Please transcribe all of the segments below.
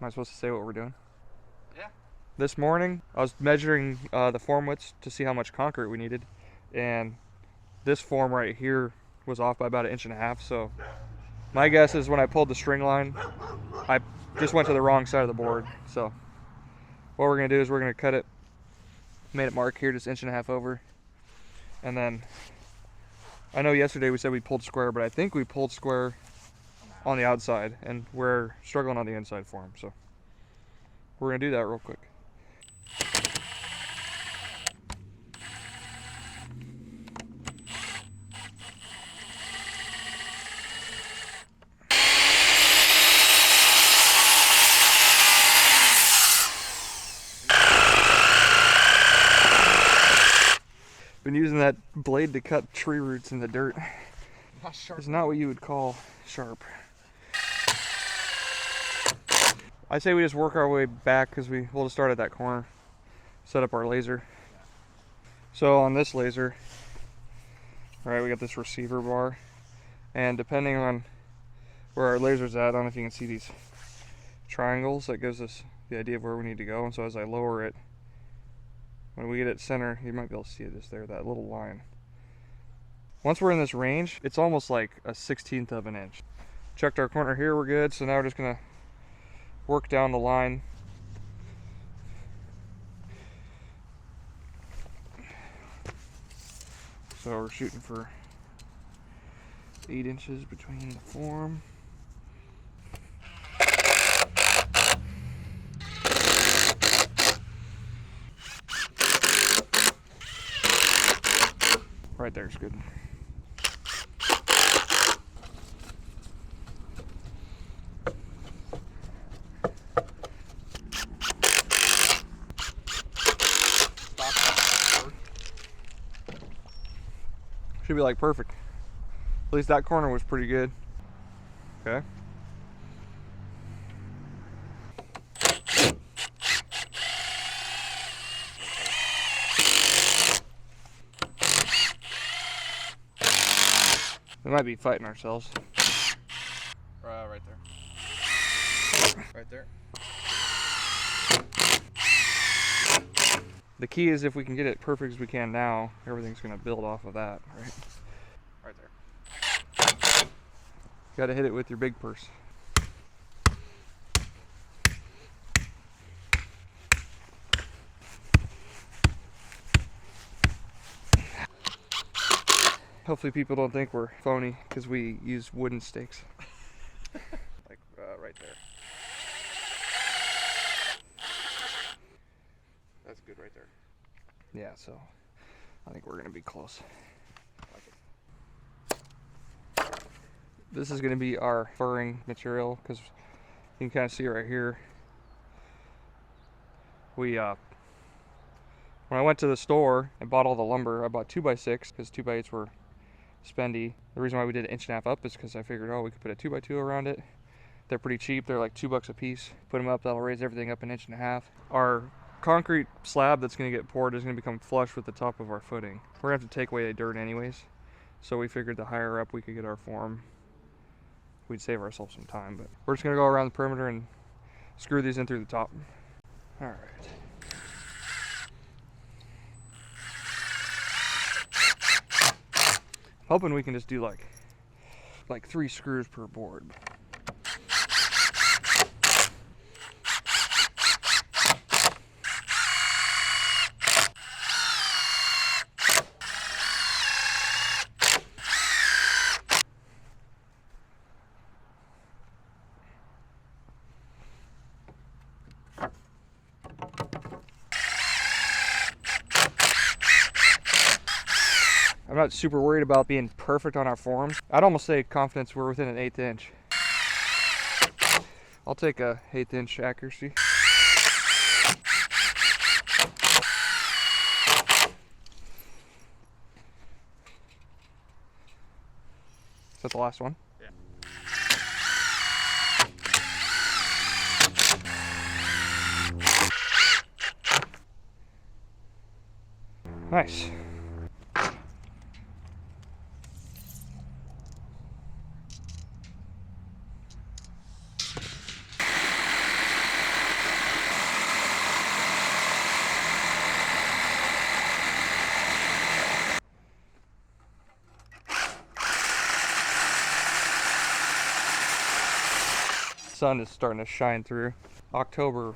Am I supposed to say what we're doing? Yeah. This morning, I was measuring the form widths to see how much concrete we needed, and this form right here was off by about 1.5 inches. So my guess is when I pulled the string line, I just went to the wrong side of the board. So what we're gonna do is we're gonna cut it, made it mark here just 1.5 inches over, and then I know yesterday we said we pulled square, but I think we pulled square on the outside, and we're struggling on the inside form. So we're gonna do that real quick. Been using that blade to cut tree roots in the dirt. Not sharp. It's not what you would call sharp. I say we just work our way back because we'll just start at that corner, set up our laser. So on this laser, all right, we got this receiver bar, and depending on where our laser's at, I don't know if you can see these triangles, that gives us the idea of where we need to go. And so as I lower it, when we get it center, you might be able to see it just there, that little line. Once we're in this range, it's almost like a 1/16 of an inch. Checked our corner here, we're good. So now we're just gonna work down the line. So we're shooting for 8 inches between the form. Right there's good. Should be like perfect. At least that corner was pretty good. Okay. We might be fighting ourselves. Right there. Right there. The key is if we can get it perfect as we can now, everything's gonna build off of that, right? Right there. Gotta hit it with your big purse. Hopefully people don't think we're phony because we use wooden stakes. Like right there. That's good right there. Yeah, so I think we're gonna be close. This is gonna be our furring material because you can kind of see it right here. We when I went to the store and bought all the lumber, I bought 2x6 because 2x8s were spendy. The reason why we did 1.5 inches up is because I figured, oh, we could put a 2x2 around it. They're pretty cheap. They're like $2 a piece. Put them up, that'll raise everything up 1.5 inches. Our concrete slab that's going to get poured is going to become flush with the top of our footing. We're going to have to take away the dirt anyways. So we figured the higher up we could get our form, we'd save ourselves some time. But we're just going to go around the perimeter and screw these in through the top. All right. Hoping we can just do like 3 screws per board. I'm not super worried about being perfect on our forms. I'd almost say confidence we're within an 1/8 inch. I'll take a 1/8 inch accuracy. Is that the last one? Yeah. Nice. sun is starting to shine through. October,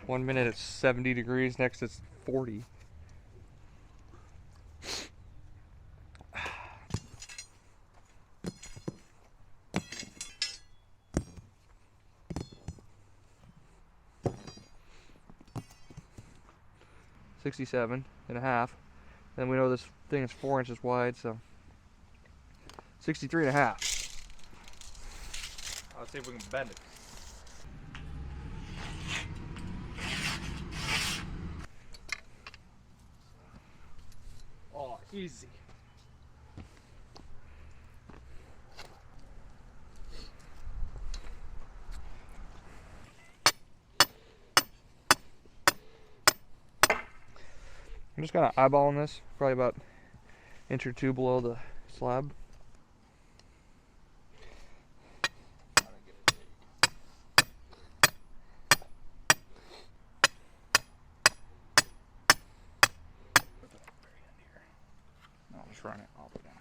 1 minute it's 70 degrees, next it's 40. $67.5. And we know this thing is 4 inches wide, so 63.5. Let's see if we can bend it. Oh, easy. I'm just kind of eyeballing this, probably about an inch or two below the slab. I'll just run it all the way down.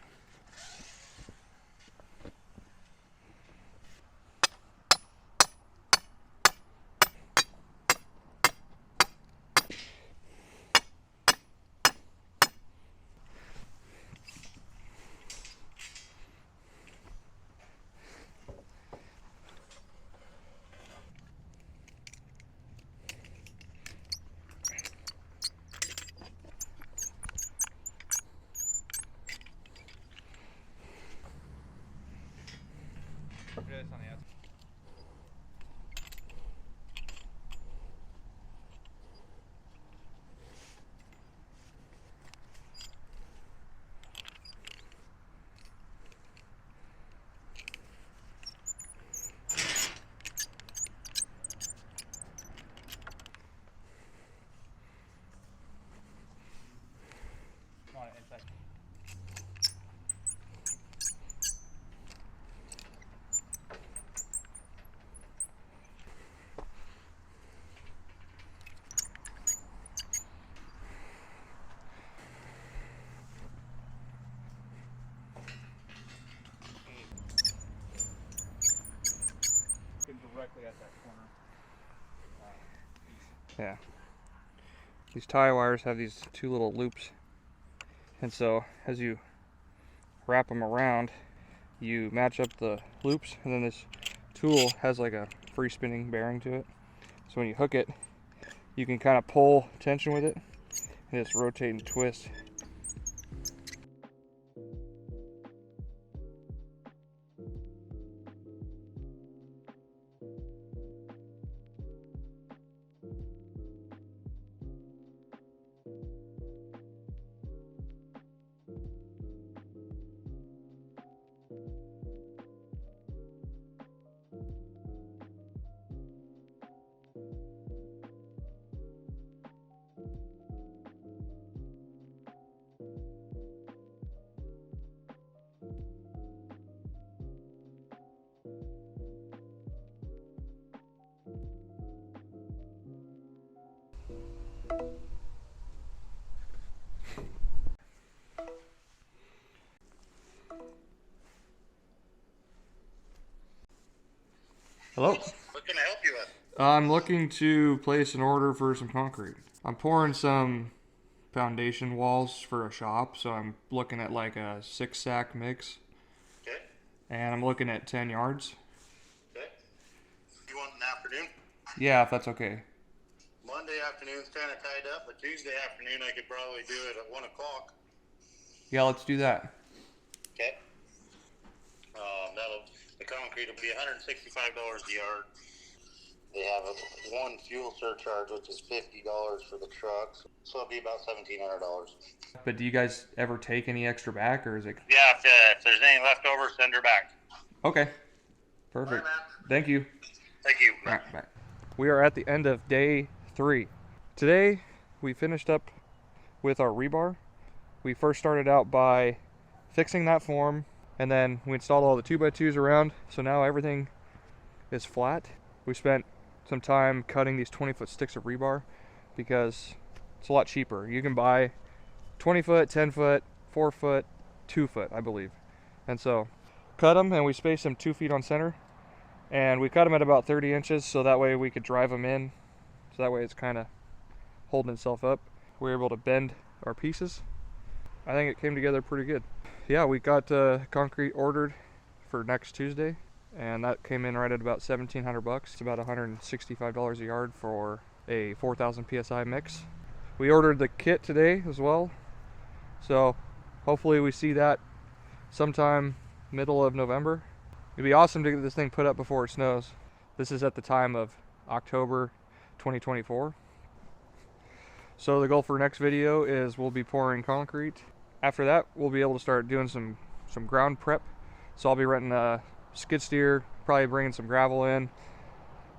Yeah, it's on the outside. On it inside. Directly at that corner. Yeah. These tie wires have these two little loops. And so as you wrap them around, you match up the loops, and then this tool has like a free spinning bearing to it. So when you hook it, you can kind of pull tension with it and just rotate and twist. Hello? What can I help you with? I'm looking to place an order for some concrete. I'm pouring some foundation walls for a shop, so I'm looking at like a 6-sack mix. Okay. And I'm looking at 10 yards. Okay. You want an afternoon? Yeah, if that's okay. Monday afternoon's kind of tied up, but Tuesday afternoon I could probably do it at 1 o'clock. Yeah, let's do that. Okay. The concrete will be $165 a yard. They have one fuel surcharge, which is $50 for the trucks, so it'll be about $1,700. But do you guys ever take any extra back, or is it? Yeah, if there's any left over, send her back. Okay. Perfect. All right, man. Thank you. Thank you. All right, bye. We are at the end of day 3. Today, we finished up with our rebar. We first started out by fixing that form, and then we installed all the 2x2s around, so now everything is flat. We spent some time cutting these 20-foot sticks of rebar because it's a lot cheaper. You can buy 20-foot, 10-foot, 4-foot, 2-foot, I believe. And so cut them, and we spaced them 2 feet on center, And we cut them at about 30 inches so that way we could drive them in. So that way it's kind of holding itself up. We were able to bend our pieces. I think it came together pretty good. Yeah, we got concrete ordered for next Tuesday, and that came in right at about 1,700 bucks. It's about $165 a yard for a 4,000 psi mix. We ordered the kit today as well, so hopefully we see that sometime middle of November. It'd be awesome to get this thing put up before it snows. This is at the time of October 2024. So the goal for next video is we'll be pouring concrete. After that, we'll be able to start doing some ground prep. So I'll be renting a skid steer, probably bringing some gravel in,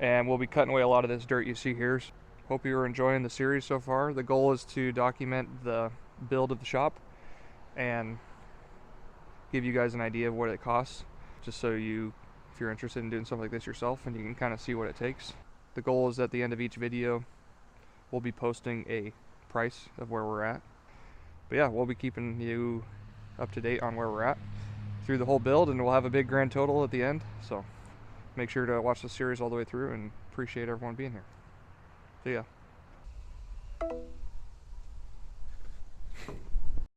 and we'll be cutting away a lot of this dirt you see here. Hope you're enjoying the series so far. The goal is to document the build of the shop and give you guys an idea of what it costs, just so if you're interested in doing something like this yourself, and you can kind of see what it takes. The goal is at the end of each video, we'll be posting a price of where we're at. But yeah, we'll be keeping you up to date on where we're at through the whole build, and we'll have a big grand total at the end. So make sure to watch the series all the way through, and appreciate everyone being here. See ya.